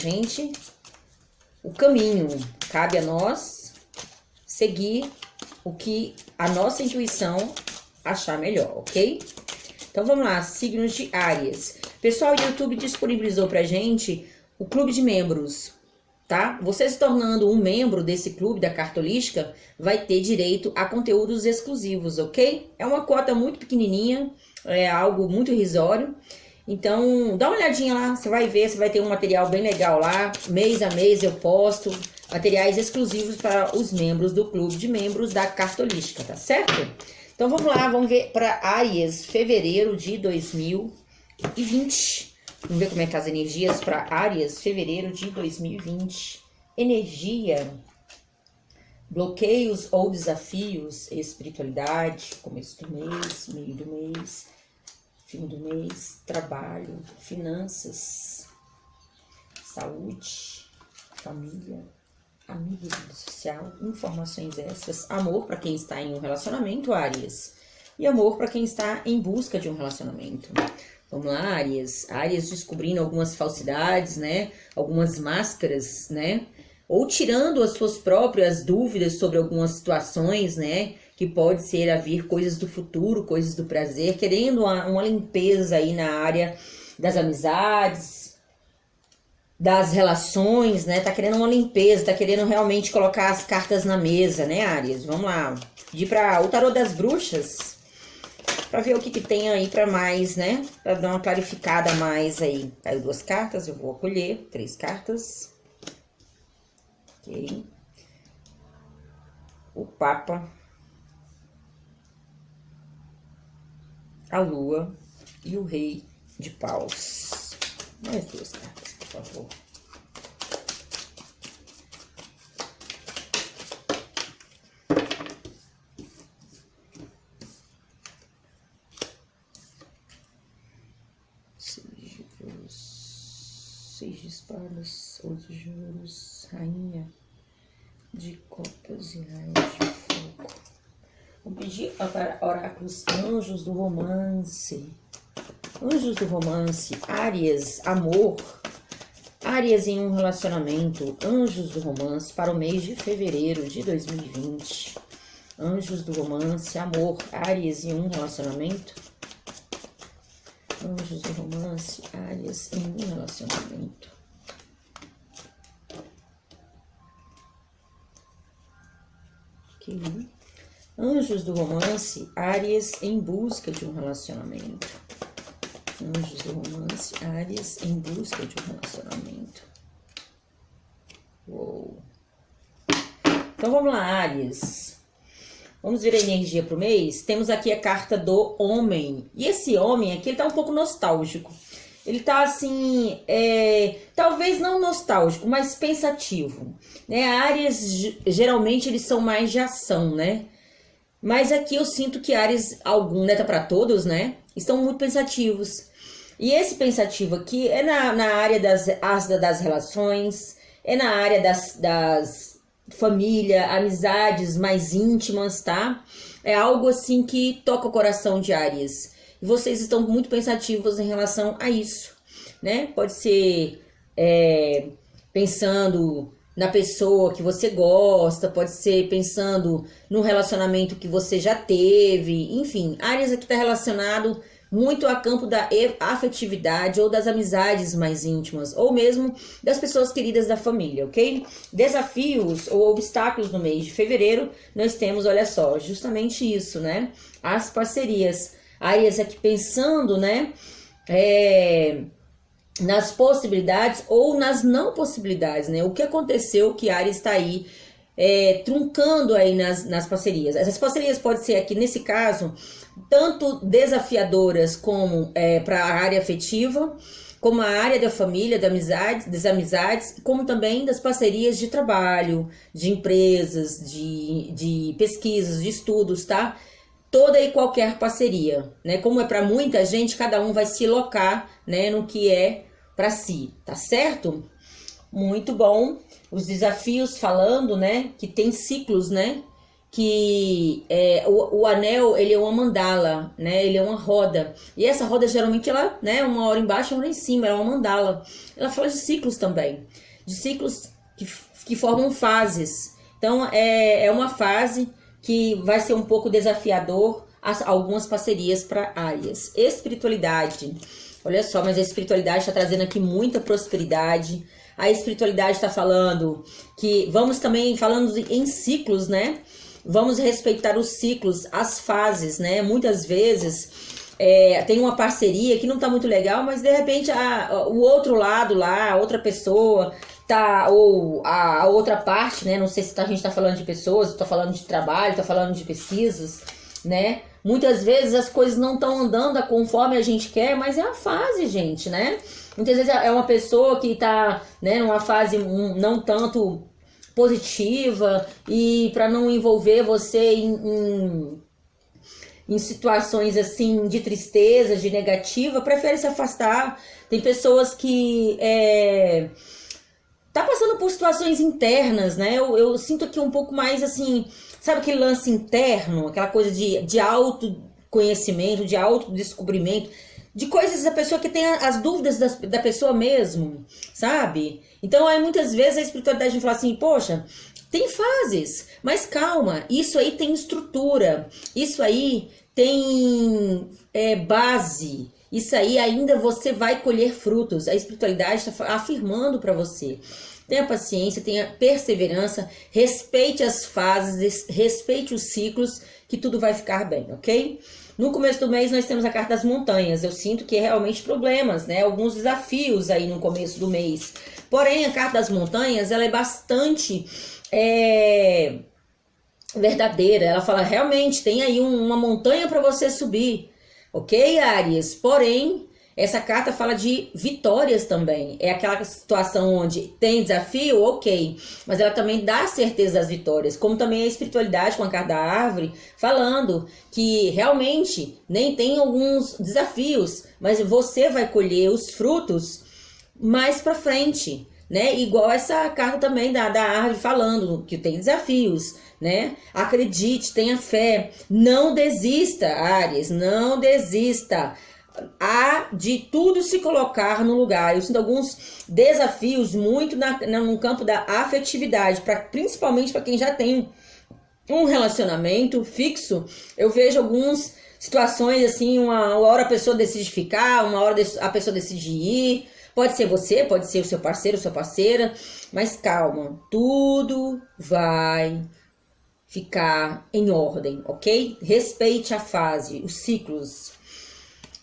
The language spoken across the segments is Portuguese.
gente o caminho. Cabe a nós seguir o que a nossa intuição achar melhor, ok? Então vamos lá, signos de Áries. Pessoal, o YouTube disponibilizou pra gente o clube de membros, tá? Você se tornando um membro desse clube da carta holística vai ter direito a conteúdos exclusivos, ok? É uma cota muito pequenininha, é algo muito irrisório. Então, dá uma olhadinha lá, você vai ver, você vai ter um material bem legal lá. Mês a mês eu posto materiais exclusivos para os membros do clube de membros da carta holística, tá certo? Então vamos lá, vamos ver para Áries, fevereiro de 2020. Vamos ver como é que as energias para Áries, fevereiro de 2020. Energia, bloqueios ou desafios, espiritualidade, começo do mês, meio do mês, fim do mês, trabalho, finanças, saúde, família, amigos, vida social, informações extras, amor para quem está em um relacionamento, Áries, e amor para quem está em busca de um relacionamento. Vamos lá, Áries. Áries descobrindo algumas falsidades, né? Algumas máscaras, né? Ou tirando as suas próprias dúvidas sobre algumas situações, né? Que pode ser a vir coisas do futuro, coisas do prazer, querendo uma limpeza aí na área das amizades, das relações, né? Tá querendo uma limpeza, tá querendo realmente colocar as cartas na mesa, né, Áries? Vamos lá. Pedir para o tarô das bruxas, para ver o que tem aí para mais, né? Para dar uma clarificada a mais aí. Caiu 2 cartas, eu vou acolher 3 cartas. Ok. O Papa, a Lua e o Rei de Paus. Mais 2 cartas, por favor. Seis de espadas, 8 de ouros, rainha de copas e raios de fogo. Vou pedir para oráculos anjos do romance. Anjos do romance, Áries, amor. Áries em um relacionamento, anjos do romance para o mês de fevereiro de 2020. Anjos do romance, amor, Áries em um relacionamento. Anjos do romance, Áries em um relacionamento. Ok. Anjos do romance, Áries em busca de um relacionamento. Anjos do romance, Áries em busca de um relacionamento. Uou. Então vamos lá, Áries. Vamos ver a energia pro mês. Temos aqui a carta do homem. E esse homem aqui, ele tá um pouco nostálgico. Ele tá assim, talvez não nostálgico, mas pensativo. Né? Áries, geralmente, eles são mais de ação, né? Mas aqui eu sinto que Áries, algum, né, tá pra todos, né? Estão muito pensativos. E esse pensativo aqui é na área das relações, é na área das família, amizades mais íntimas, tá? É algo assim que toca o coração de Áries. E vocês estão muito pensativos em relação a isso, né? Pode ser pensando na pessoa que você gosta, pode ser pensando no relacionamento que você já teve, enfim. Áries aqui tá relacionado muito a campo da afetividade ou das amizades mais íntimas, ou mesmo das pessoas queridas da família, ok? Desafios ou obstáculos no mês de fevereiro, nós temos, olha só, justamente isso, né? As parcerias. Áries aqui pensando, né? Nas possibilidades ou nas não possibilidades, né? O que aconteceu que Áries está aí truncando aí nas parcerias. Essas parcerias podem ser aqui, nesse caso, tanto desafiadoras como para a área afetiva, como a área da família, das amizades, como também das parcerias de trabalho, de empresas, de pesquisas, de estudos, tá? Toda e qualquer parceria, né? Como é para muita gente, cada um vai se locar, né, no que é para si, tá certo? Muito bom. Os desafios falando, né, que tem ciclos, né, que o anel, ele é uma mandala, né? Ele é uma roda. E essa roda, geralmente, ela, né, uma hora embaixo e uma hora em cima, ela é uma mandala. Ela fala de ciclos também, de ciclos que formam fases. Então, é uma fase que vai ser um pouco desafiador, algumas parcerias para Áries. Espiritualidade. Olha só, mas a espiritualidade está trazendo aqui muita prosperidade. A espiritualidade está falando que vamos também falando em ciclos, né? Vamos respeitar os ciclos, as fases, né? Muitas vezes tem uma parceria que não tá muito legal, mas de repente o outro lado lá, a outra pessoa tá, ou a outra parte, né? Não sei se a gente tá falando de pessoas, tá falando de trabalho, tá falando de pesquisas, né? Muitas vezes as coisas não estão andando conforme a gente quer, mas é a fase, gente, né? Muitas vezes é uma pessoa que tá, né, numa fase não tanto positiva, e para não envolver você em situações assim de tristeza, de negativa, prefere se afastar. Tem pessoas que tá passando por situações internas, né? Eu sinto aqui um pouco mais assim, sabe aquele lance interno, aquela coisa de autoconhecimento, de autodescobrimento, de coisas da pessoa que tem as dúvidas da pessoa mesmo, sabe? Então, aí muitas vezes a espiritualidade fala assim, poxa, tem fases, mas calma, isso aí tem estrutura, isso aí tem base, isso aí ainda você vai colher frutos. A espiritualidade está afirmando para você. Tenha paciência, tenha perseverança, respeite as fases, respeite os ciclos, que tudo vai ficar bem, ok? No começo do mês nós temos a carta das montanhas. Eu sinto que é realmente problemas, né? Alguns desafios aí no começo do mês. Porém, a carta das montanhas, ela é bastante verdadeira. Ela fala, realmente, tem aí uma montanha para você subir. Ok, Áries? Porém, essa carta fala de vitórias também. É aquela situação onde tem desafio, ok. Mas ela também dá certeza das vitórias. Como também a espiritualidade com a carta da árvore, falando que realmente nem tem alguns desafios, mas você vai colher os frutos mais pra frente, né? Igual essa carta também da árvore falando que tem desafios, né? Acredite, tenha fé, não desista, Áries, não desista. Há de tudo se colocar no lugar. Eu sinto alguns desafios muito no campo da afetividade, principalmente para quem já tem um relacionamento fixo. Eu vejo algumas situações assim, uma hora a pessoa decide ficar, uma hora a pessoa decide ir. Pode ser você, pode ser o seu parceiro, sua parceira, mas calma, tudo vai ficar em ordem, ok? Respeite a fase, os ciclos.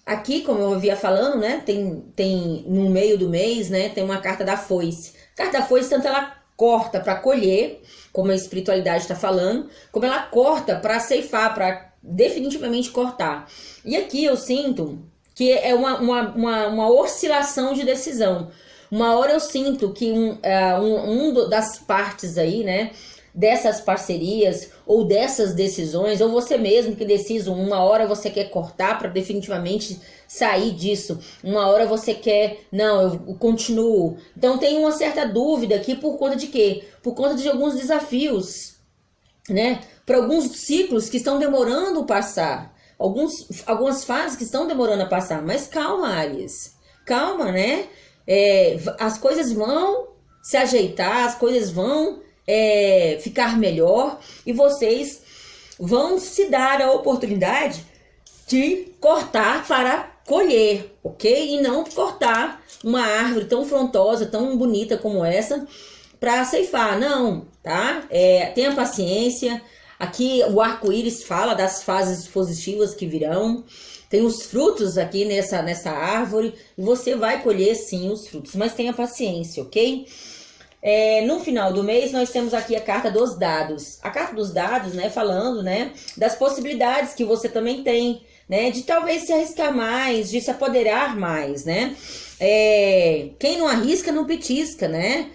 Aqui, como eu havia falando, né, tem no meio do mês, né, tem uma carta da foice. A carta da foice, tanto ela corta para colher, como a espiritualidade está falando, como ela corta para ceifar, para definitivamente cortar. E aqui eu sinto que é uma oscilação de decisão. Uma hora eu sinto que das partes aí, né, dessas parcerias ou dessas decisões, ou você mesmo que decide, uma hora você quer cortar para definitivamente sair disso, uma hora você quer, não, eu continuo. Então tem uma certa dúvida aqui por conta de quê? Por conta de alguns desafios, né? Para alguns ciclos que estão demorando a passar, algumas fases que estão demorando a passar, mas calma, Áries, calma, né? As coisas vão se ajeitar, as coisas vão ficar melhor e vocês vão se dar a oportunidade de cortar para colher, ok? E não cortar uma árvore tão frondosa, tão bonita como essa para ceifar, não, tá? Tenha paciência. Aqui o arco-íris fala das fases positivas que virão. Tem os frutos aqui nessa árvore e você vai colher sim os frutos, mas tenha paciência, ok? No final do mês, nós temos aqui a carta dos dados. A carta dos dados, né, falando, né, das possibilidades que você também tem, né, de talvez se arriscar mais, de se apoderar mais, né. Quem não arrisca, não petisca, né.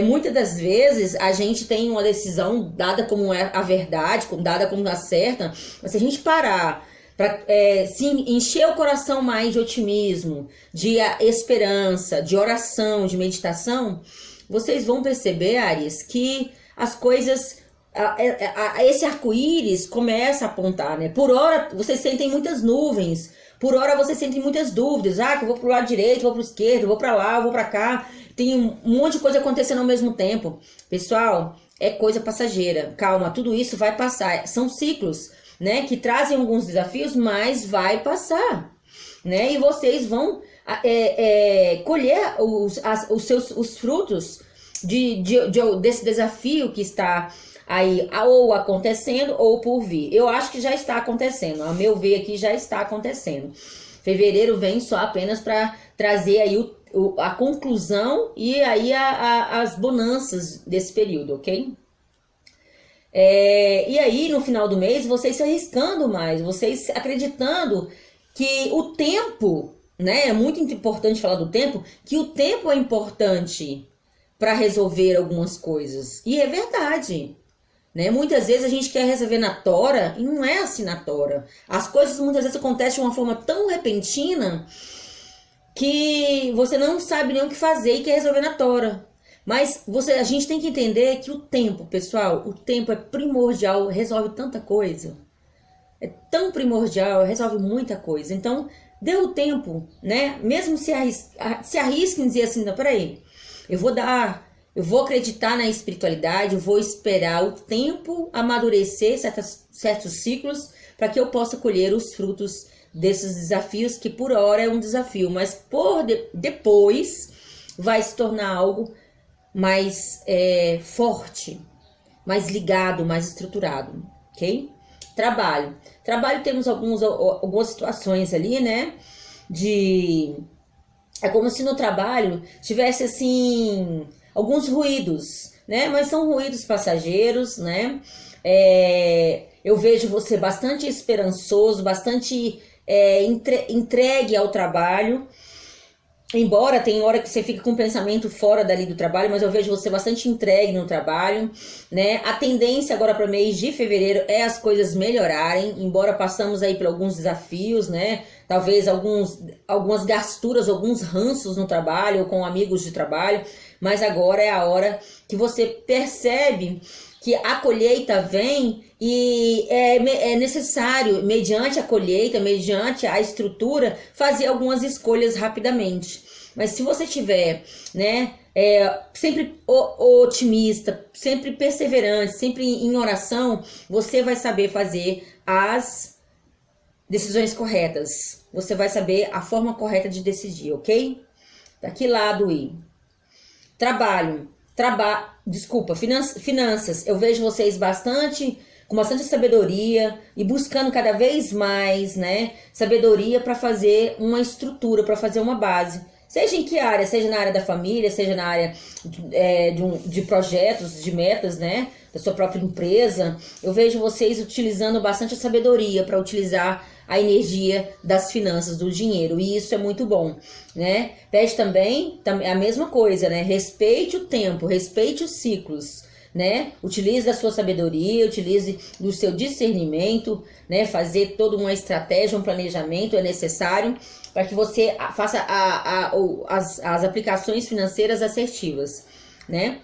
Muitas das vezes, a gente tem uma decisão dada como a verdade, dada como a certa, mas se a gente parar para se encher o coração mais de otimismo, de esperança, de oração, de meditação, vocês vão perceber, Áries, que as coisas esse arco-íris começa a apontar, né? Por hora, vocês sentem muitas nuvens. Por hora, vocês sentem muitas dúvidas. Ah, que eu vou pro lado direito, vou pro esquerdo, vou pra lá, vou pra cá. Tem um monte de coisa acontecendo ao mesmo tempo. Pessoal, é coisa passageira. Calma, tudo isso vai passar. São ciclos, né? Que trazem alguns desafios, mas vai passar, né? E vocês vão colher os frutos desse desafio que está aí ou acontecendo ou por vir. Eu acho que já está acontecendo, a meu ver aqui já está acontecendo. Fevereiro vem só apenas para trazer aí a conclusão e aí as bonanças desse período, ok? E aí no final do mês vocês se arriscando mais, vocês acreditando que o tempo, né, é muito importante falar do tempo, que o tempo é importante para resolver algumas coisas. E é verdade, né? Muitas vezes a gente quer resolver na tora e não é assim na tora. As coisas muitas vezes acontecem de uma forma tão repentina que você não sabe nem o que fazer e quer resolver na tora. Mas a gente tem que entender que o tempo, pessoal, o tempo é primordial, resolve tanta coisa. É tão primordial, resolve muita coisa. Então, dê o tempo, né? Mesmo se arrisquem em dizer assim, não, peraí, eu vou acreditar na espiritualidade, eu vou esperar o tempo amadurecer certos ciclos para que eu possa colher os frutos desses desafios, que por hora é um desafio, mas depois vai se tornar algo mais forte, mais ligado, mais estruturado, ok? Trabalho temos algumas situações ali, né, é como se no trabalho tivesse assim alguns ruídos, né? Mas são ruídos passageiros, né? Eu vejo você bastante esperançoso, bastante entregue ao trabalho. Embora tem hora que você fica com o pensamento fora dali do trabalho, mas eu vejo você bastante entregue no trabalho, né? A tendência agora para o mês de fevereiro é as coisas melhorarem, embora passamos aí por alguns desafios, né? Talvez algumas gasturas, alguns ranços no trabalho ou com amigos de trabalho, mas agora é a hora que você percebe que a colheita vem e é necessário, mediante a colheita, mediante a estrutura, fazer algumas escolhas rapidamente. Mas se você tiver, né, sempre otimista, sempre perseverante, sempre em oração, você vai saber fazer as decisões corretas. Você vai saber a forma correta de decidir, ok? Tá aqui lado I. Finanças. Eu vejo vocês com bastante sabedoria e buscando cada vez mais, né, sabedoria para fazer uma estrutura, para fazer uma base. Seja em que área, seja na área da família, seja na área de projetos, de metas, né, da sua própria empresa. Eu vejo vocês utilizando bastante a sabedoria para utilizar a energia das finanças, do dinheiro, e isso é muito bom, né? Pede também a mesma coisa, né? Respeite o tempo, respeite os ciclos, né? Utilize da sua sabedoria, utilize do seu discernimento, né? Fazer toda uma estratégia, um planejamento é necessário para que você faça as aplicações financeiras assertivas, né?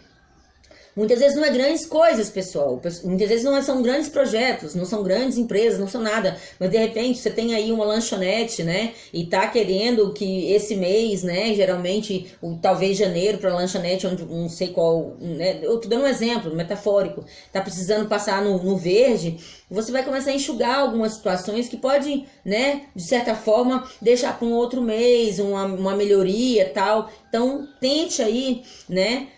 Muitas vezes não é grandes coisas, pessoal. Muitas vezes não são grandes projetos, não são grandes empresas, não são nada. Mas de repente você tem aí uma lanchonete, né? E tá querendo que esse mês, né? Geralmente, talvez janeiro para lanchonete, onde não sei qual, né? Eu tô dando um exemplo metafórico. Tá precisando passar no verde. Você vai começar a enxugar algumas situações que pode, né? De certa forma, deixar para um outro mês, uma melhoria e tal. Então, tente aí, né?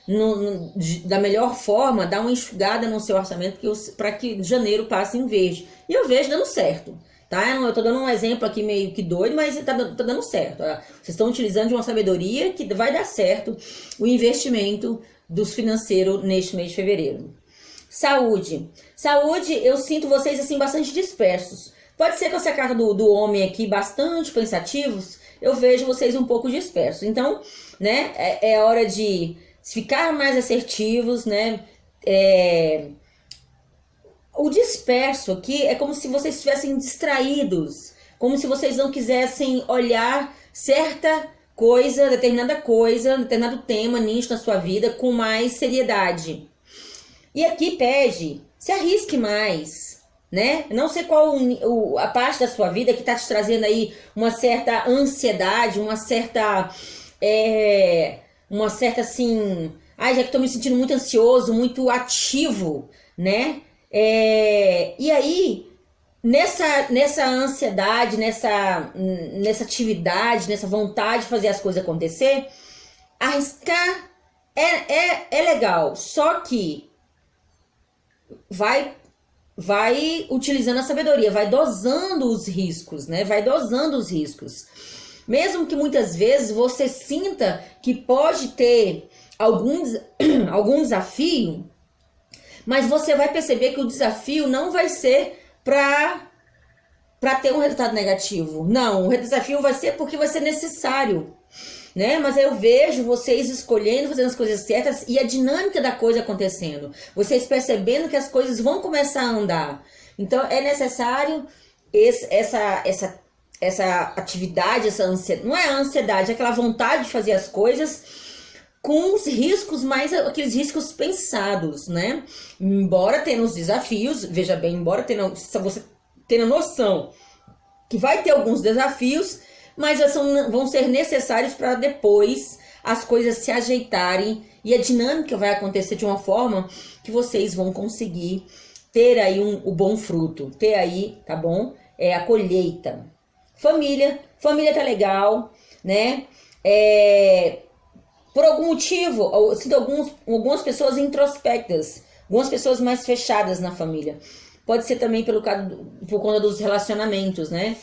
Da melhor forma, dar uma enxugada no seu orçamento para que janeiro passe em verde. E eu vejo dando certo, tá? Eu tô dando um exemplo aqui meio que doido, mas tá dando certo. Ó. Vocês estão utilizando de uma sabedoria que vai dar certo o investimento dos financeiros neste mês de fevereiro. Saúde, eu sinto vocês assim bastante dispersos. Pode ser com essa carta do homem aqui bastante pensativos, eu vejo vocês um pouco dispersos. Então, né, é hora de ficar mais assertivos, né? O disperso aqui é como se vocês estivessem distraídos, como se vocês não quisessem olhar certa coisa, determinado tema nicho na sua vida com mais seriedade. E aqui pede se arrisque mais, né? Não sei qual a parte da sua vida que está te trazendo aí uma certa ansiedade, uma certa assim, já que estou me sentindo muito ansioso, muito ativo, né? E aí, nessa ansiedade, nessa atividade, nessa vontade de fazer as coisas acontecer, arriscar é legal, só que vai utilizando a sabedoria, vai dosando os riscos, né? Vai dosando os riscos. Mesmo que muitas vezes você sinta que pode ter algum desafio, mas você vai perceber que o desafio não vai ser para ter um resultado negativo. Não, o desafio vai ser porque vai ser necessário, né? Mas eu vejo vocês escolhendo, fazendo as coisas certas e a dinâmica da coisa acontecendo. Vocês percebendo que as coisas vão começar a andar. Então é necessário essa atividade, essa ansiedade. Não é a ansiedade, é aquela vontade de fazer as coisas com os riscos, mais aqueles riscos pensados, né? Embora tenha os desafios, veja bem, embora você tenha noção que vai ter alguns desafios, mas vão ser necessários para depois as coisas se ajeitarem e a dinâmica vai acontecer de uma forma que vocês vão conseguir ter aí o bom fruto, ter aí, tá bom? A colheita. Família tá legal, né? Por algum motivo, eu sinto algumas pessoas introspectas, algumas pessoas mais fechadas na família. Pode ser também por conta dos relacionamentos, né?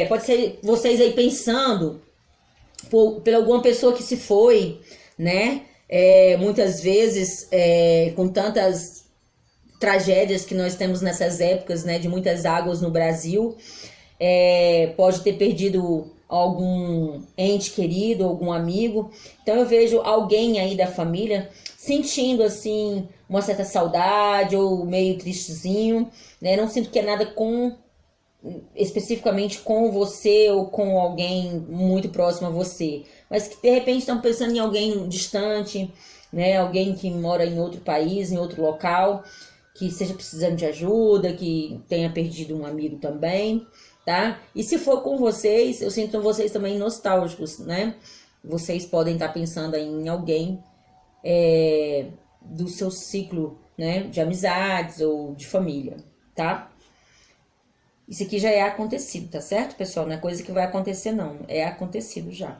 Pode ser vocês aí pensando por alguma pessoa que se foi, né? Muitas vezes, com tantas tragédias que nós temos nessas épocas, né? De muitas águas no Brasil, pode ter perdido algum ente querido, algum amigo. Então eu vejo alguém aí da família sentindo assim uma certa saudade ou meio tristezinho, né? Não sinto que é nada especificamente com você ou com alguém muito próximo a você, mas que de repente estão pensando em alguém distante, né? Alguém que mora em outro país, em outro local, que esteja precisando de ajuda, que tenha perdido um amigo também, tá? E se for com vocês, eu sinto vocês também nostálgicos, né? Vocês podem estar pensando aí em alguém do seu ciclo, né? De amizades ou de família, tá? Isso aqui já é acontecido, tá certo, pessoal? Não é coisa que vai acontecer, não. É acontecido já.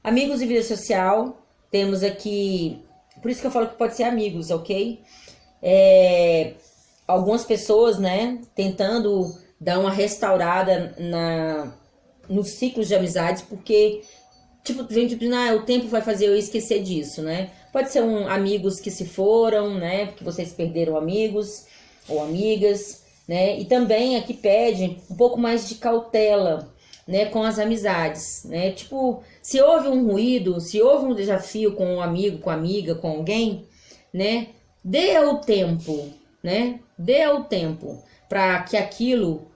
Amigos e vida social, temos aqui... Por isso que eu falo que pode ser amigos, ok? Algumas pessoas, né, tentando dar uma restaurada nos ciclos de amizades, porque, o tempo vai fazer eu esquecer disso, né? Pode ser amigos que se foram, né, porque vocês perderam amigos ou amigas, né? E também aqui pede um pouco mais de cautela, né, com as amizades, né? Tipo, se houve um ruído, se houve um desafio com um amigo, com amiga, com alguém, né? Dê ao tempo, né? Dê ao tempo para que aquilo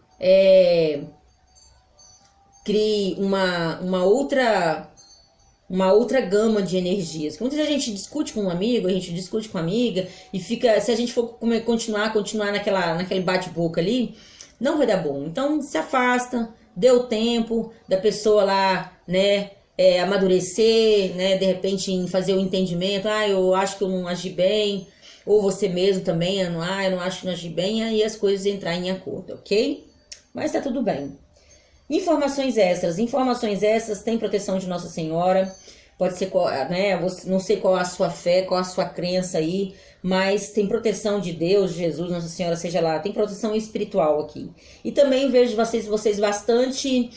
crie uma outra gama de energias. Porque muitas vezes a gente discute com um amigo, a gente discute com uma amiga e fica, se a gente for continuar naquele bate-boca ali, não vai dar bom. Então se afasta, dê o tempo da pessoa lá, né, amadurecer, né, de repente em fazer o entendimento, eu acho que eu não agi bem, ou você mesmo também, eu não acho que não agi bem, aí as coisas entrarem em acordo, ok? Mas tá tudo bem. Informações extras tem proteção de Nossa Senhora, pode ser, né, não sei qual a sua fé, qual a sua crença aí, mas tem proteção de Deus, Jesus, Nossa Senhora, seja lá, tem proteção espiritual aqui. E também vejo vocês bastante,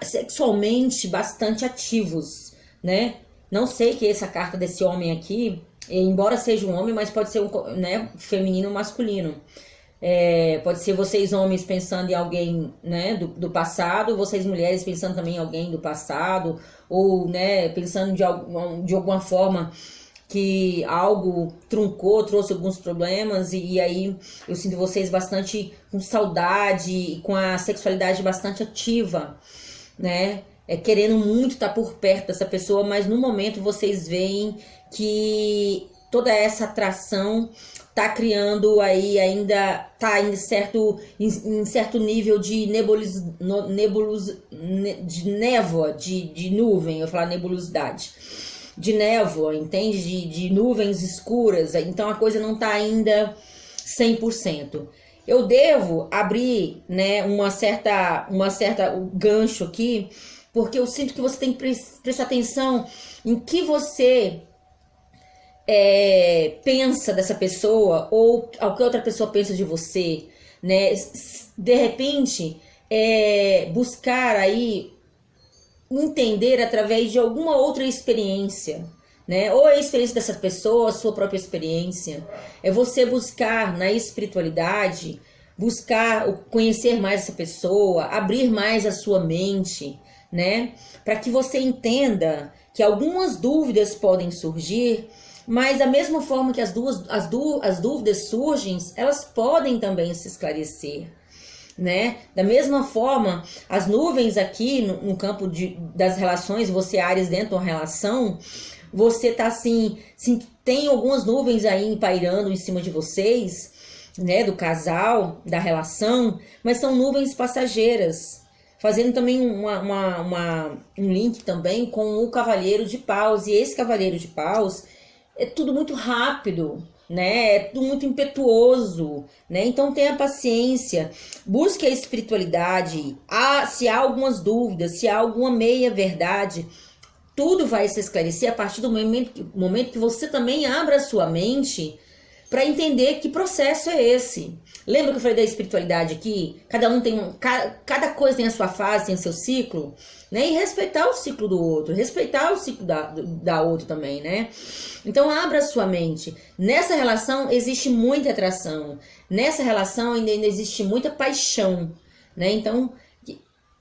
sexualmente, bastante ativos, né? Não sei que essa carta desse homem aqui, embora seja um homem, mas pode ser né, feminino ou masculino. Pode ser vocês homens pensando em alguém, né, do passado, vocês mulheres pensando também em alguém do passado, ou, né, pensando de alguma forma que algo truncou, trouxe alguns problemas, e aí eu sinto vocês bastante com saudade e com a sexualidade bastante ativa, né, querendo muito estar por perto dessa pessoa, mas no momento vocês veem que toda essa atração tá criando aí ainda, tá em certo nível de de névoa, de nuvem, eu vou falar nebulosidade, de névoa, entende? De nuvens escuras, então a coisa não tá ainda 100%. Eu devo abrir, né, uma certa gancho aqui, porque eu sinto que você tem que prestar atenção em que você pensa dessa pessoa ou ao que outra pessoa pensa de você, né? De repente, buscar aí entender através de alguma outra experiência, né? Ou a experiência dessa pessoa, a sua própria experiência. É você buscar na espiritualidade, buscar conhecer mais essa pessoa, abrir mais a sua mente, né? Para que você entenda que algumas dúvidas podem surgir, mas da mesma forma que as dúvidas surgem, elas podem também se esclarecer, né? Da mesma forma, as nuvens aqui no campo das relações, você Áries dentro de uma relação, você tá assim, tem algumas nuvens aí pairando em cima de vocês, né? Do casal, da relação, mas são nuvens passageiras. Fazendo também um link também com o Cavaleiro de Paus. E esse Cavaleiro de Paus é tudo muito rápido, né? É tudo muito impetuoso, né? Então tenha paciência, busque a espiritualidade. Se há algumas dúvidas, se há alguma meia-verdade, tudo vai se esclarecer a partir do momento que você também abra a sua mente para entender que processo é esse. Lembra que eu falei da espiritualidade aqui? Cada coisa tem a sua fase, tem o seu ciclo, né? E respeitar o ciclo do outro, respeitar o ciclo da outra também, né? Então abra a sua mente. Nessa relação existe muita atração. Nessa relação ainda existe muita paixão, né? Então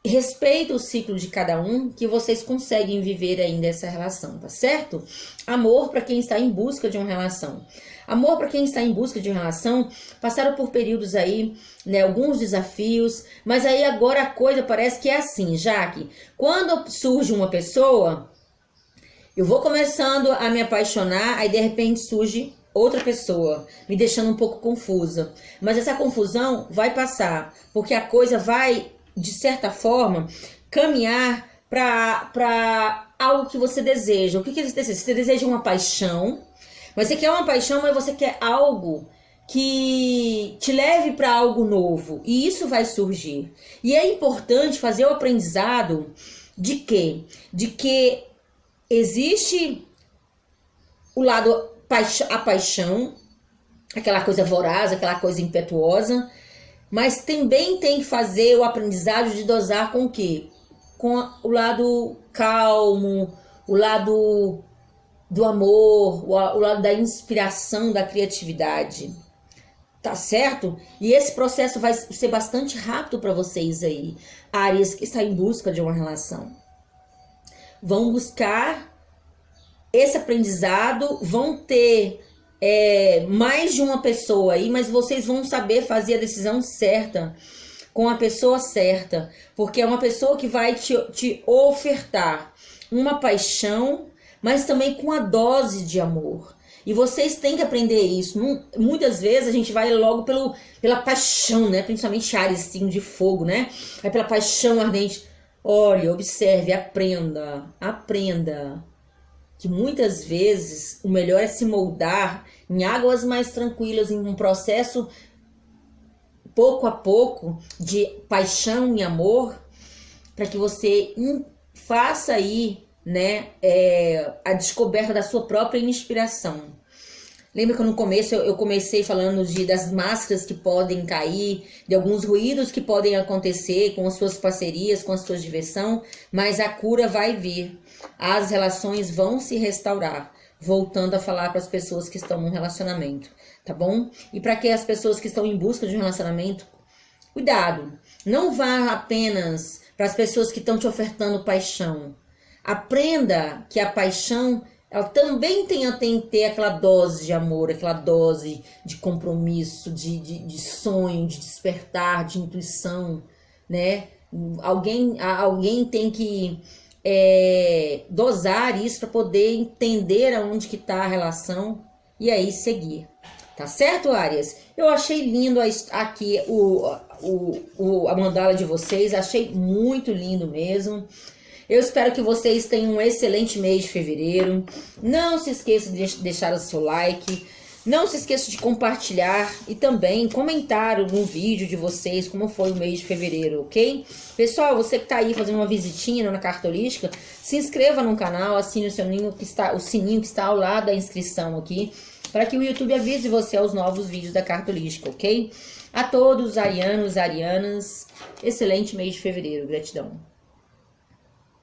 respeita o ciclo de cada um, que vocês conseguem viver ainda essa relação, tá certo? Amor para quem está em busca de uma relação. Amor para quem está em busca de uma relação, passaram por períodos aí, né, alguns desafios, mas aí agora a coisa parece que é assim, Jaque. Quando surge uma pessoa, eu vou começando a me apaixonar, aí de repente surge outra pessoa, me deixando um pouco confusa. Mas essa confusão vai passar, porque a coisa vai, de certa forma, caminhar para algo que você deseja. O que você deseja? Você deseja uma paixão, mas você quer uma paixão, mas você quer algo que te leve para algo novo. E isso vai surgir. E é importante fazer o aprendizado de quê? De que existe o lado a paixão, aquela coisa voraz, aquela coisa impetuosa, mas também tem que fazer o aprendizado de dosar com o quê? Com o lado calmo, o lado do amor, o lado da inspiração, da criatividade. Tá certo? E esse processo vai ser bastante rápido para vocês aí, Áries que está em busca de uma relação. Vão buscar esse aprendizado, vão ter mais de uma pessoa aí, mas vocês vão saber fazer a decisão certa, com a pessoa certa, porque é uma pessoa que vai te ofertar uma paixão, mas também com a dose de amor. E vocês têm que aprender isso. Muitas vezes a gente vai logo pela paixão, né? Principalmente Áries, signo de fogo, né? É pela paixão ardente. Olha, observe, aprenda. Que muitas vezes o melhor é se moldar em águas mais tranquilas, em um processo pouco a pouco de paixão e amor, para que você faça aí, né, a descoberta da sua própria inspiração. Lembra que no começo eu comecei falando das máscaras que podem cair, de alguns ruídos que podem acontecer com as suas parcerias, com a sua diversão, mas a cura vai vir. As relações vão se restaurar, voltando a falar para as pessoas que estão num relacionamento, tá bom? E para que as pessoas que estão em busca de um relacionamento, cuidado, não vá apenas para as pessoas que estão te ofertando paixão. Aprenda que a paixão, ela também tem que ter aquela dose de amor, aquela dose de compromisso, de sonho, de despertar, de intuição, né? Alguém tem que dosar isso para poder entender aonde que está a relação, e aí seguir. Tá certo, Áries? Eu achei lindo aqui a mandala de vocês, achei muito lindo mesmo. Eu espero que vocês tenham um excelente mês de fevereiro. Não se esqueça de deixar o seu like. Não se esqueça de compartilhar e também comentar no vídeo de vocês como foi o mês de fevereiro, ok? Pessoal, você que tá aí fazendo uma visitinha na Carta Holística, se inscreva no canal, assine o sininho que está ao lado da inscrição aqui, para que o YouTube avise você aos novos vídeos da Carta Holística, ok? A todos, arianos, arianas, excelente mês de fevereiro. Gratidão.